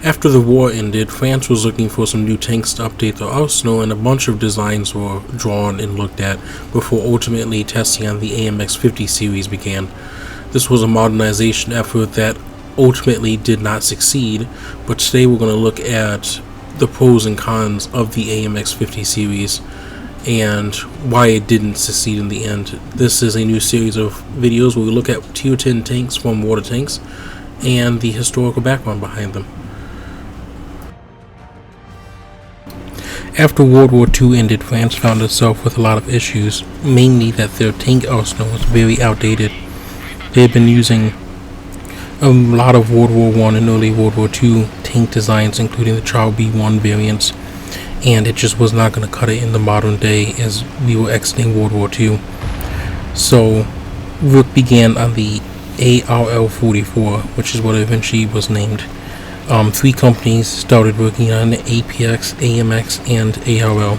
After the war ended, France was looking for some new tanks to update their arsenal, and a bunch of designs were drawn and looked at before ultimately testing on the AMX 50 series began. This was a modernization effort that ultimately did not succeed, but today we're going to look at the pros and cons of the AMX 50 series and why it didn't succeed in the end. This is a new series of videos where we look at Tier 10 tanks from water tanks and the historical background behind them. After World War II ended, France found itself with a lot of issues, mainly that their tank arsenal was very outdated. They had been using a lot of World War I and early World War II tank designs, including the Charles B-1 variants, and it just was not going to cut it in the modern day as we were exiting World War II. So work began on the ARL-44, which is what it eventually was named. Three companies started working on the APX, AMX, and ARL.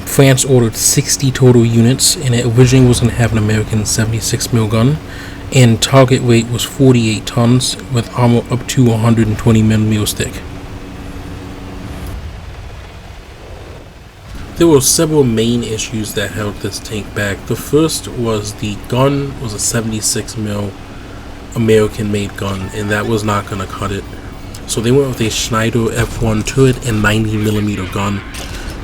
France ordered 60 total units, and it originally was going to have an American 76mm gun, and target weight was 48 tons with armor up to 120mm thick. There were several main issues that held this tank back. The first was the gun was a 76mm American-made gun, and that was not going to cut it. So they went with a Schneider F1 turret and 90mm gun.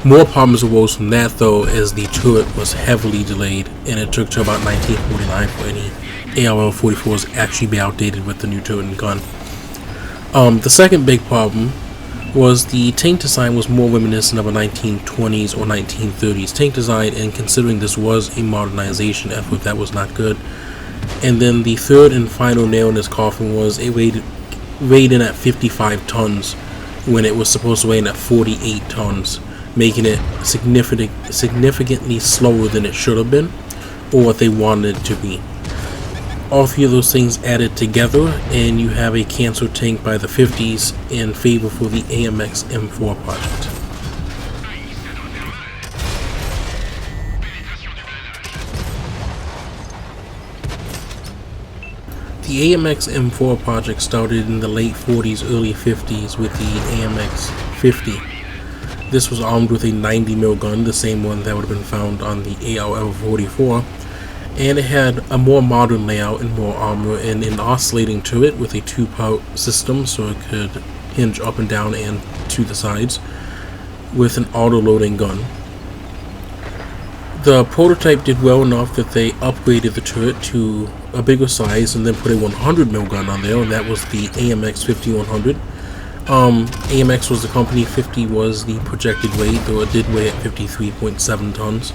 More problems arose from that though, as the turret was heavily delayed, and it took to about 1949 for any ARL-44s actually be outdated with the new turret and gun. The second big problem was the tank design was more reminiscent of a 1920s or 1930s tank design, and considering this was a modernization effort, that was not good. And then the third and final nail in this coffin was it weighed in at 55 tons when it was supposed to weigh in at 48 tons, making it significantly slower than it should have been, or what they wanted it to be. All three of those things added together, and you have a canceled tank by the 50s in favor for the AMX M4 project. The AMX M4 project started in the late 40s, early 50s with the AMX 50. This was armed with a 90mm gun, the same one that would have been found on the ARL-44, and it had a more modern layout and more armor and an oscillating turret with a two-part system so it could hinge up and down and to the sides with an auto-loading gun. The prototype did well enough that they upgraded the turret to a bigger size and then put a 100mm gun on there, and that was the AMX 5100. AMX was the company, 50 was the projected weight, though it did weigh at 53.7 tons,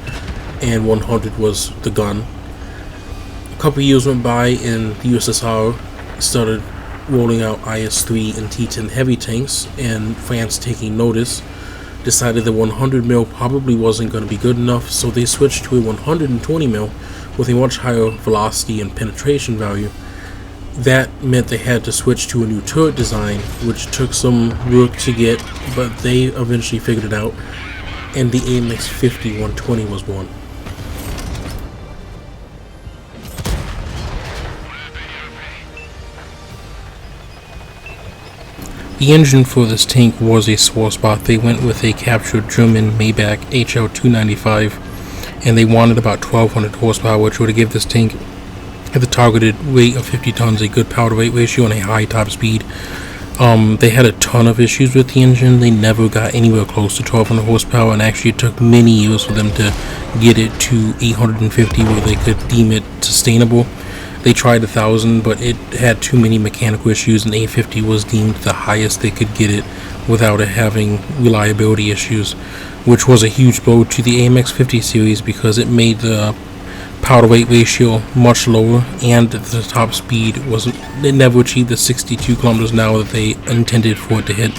and 100 was the gun. A couple years went by and the USSR started rolling out IS-3 and T-10 heavy tanks, and France, taking notice, decided that 100mm probably wasn't going to be good enough, so they switched to a 120mm with a much higher velocity and penetration value. That meant they had to switch to a new turret design, which took some work to get, but they eventually figured it out, and the AMX 50-120 was born. The engine for this tank was a sore spot. They went with a captured German Maybach HL-295, and they wanted about 1200 horsepower, which would give this tank at the targeted weight of 50 tons a good power to weight ratio and a high top speed. They had a ton of issues with the engine. They never got anywhere close to 1200 horsepower, and actually it took many years for them to get it to 850 where they could deem it sustainable. They tried 1000, but it had too many mechanical issues, and 850 was deemed the highest they could get it without it having reliability issues, which was a huge blow to the AMX 50 series because it made the power to weight ratio much lower, and the top speed it never achieved the 62 kilometers an hour that they intended for it to hit.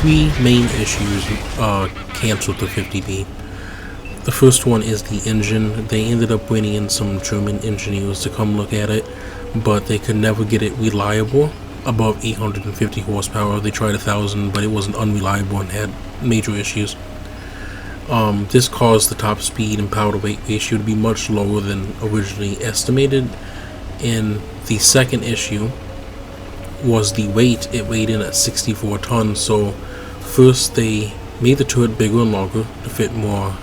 Three main issues canceled the 50B. The first one is the engine. They ended up bringing in some German engineers to come look at it, but they could never get it reliable above 850 horsepower. They tried 1000, but it wasn't unreliable and had major issues. This caused the top speed and power to weight ratio to be much lower than originally estimated. And the second issue was the weight. It weighed in at 64 tons. So first they made the turret bigger and longer to fit more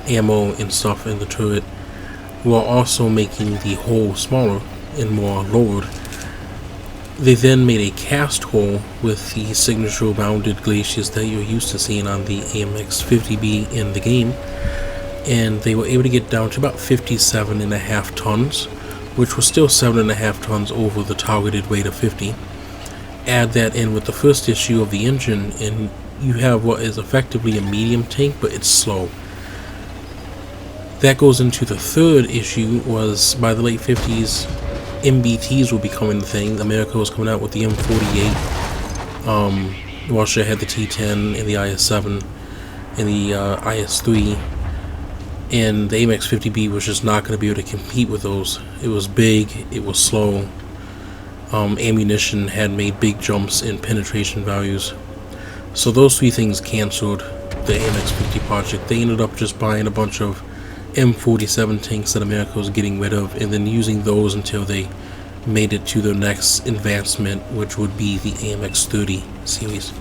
ammo and stuff in the turret, while also making the hole smaller and more lowered. They then made a cast hole with the signature rounded glaciers that you're used to seeing on the AMX 50B in the game, and they were able to get down to about 57.5 tons, which was still 7.5 tons over the targeted weight of 50. Add that in with the first issue of the engine, and you have what is effectively a medium tank, but it's slow. That goes into the third issue. Was by the late 50s, MBTs were becoming the thing. America was coming out with the M48. Russia had the T10 and the IS-7 and the IS-3, and the AMX 50B was just not going to be able to compete with those. It was big, it was slow. Ammunition had made big jumps in penetration values. So those three things canceled the AMX 50 project. They ended up just buying a bunch of M47 tanks that America was getting rid of, and then using those until they made it to their next advancement, which would be the AMX 30 series.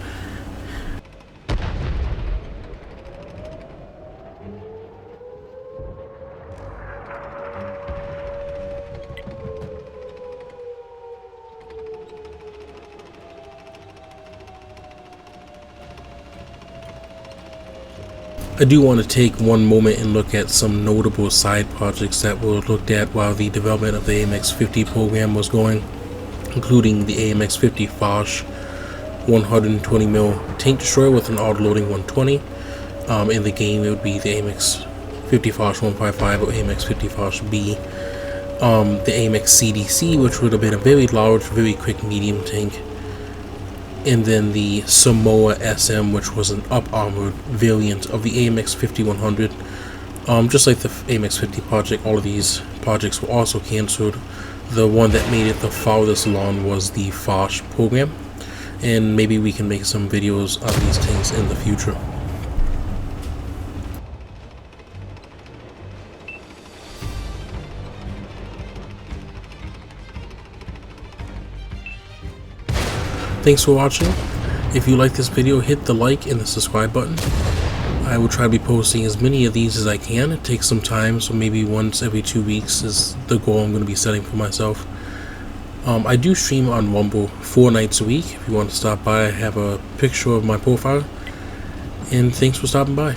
I do want to take one moment and look at some notable side projects that were looked at while the development of the AMX 50 program was going, including the AMX 50 Foch 120mm tank destroyer with an auto-loading 120. In the game it would be the AMX 50 Foch 155 or AMX 50 Foch B. The AMX CDC, which would have been a very large, very quick medium tank. And then the Samoa SM, which was an up-armored variant of the AMX 5100. Just like the AMX 50 project, all of these projects were also cancelled. The one that made it the farthest along was the Foch program, and maybe we can make some videos of these tanks in the future. Thanks for watching. If you like this video, hit the like and the subscribe button. I will try to be posting as many of these as I can. It takes some time, so maybe once every 2 weeks is the goal I'm going to be setting for myself. I do stream on Rumble 4 nights a week. If you want to stop by, I have a picture of my profile. And thanks for stopping by.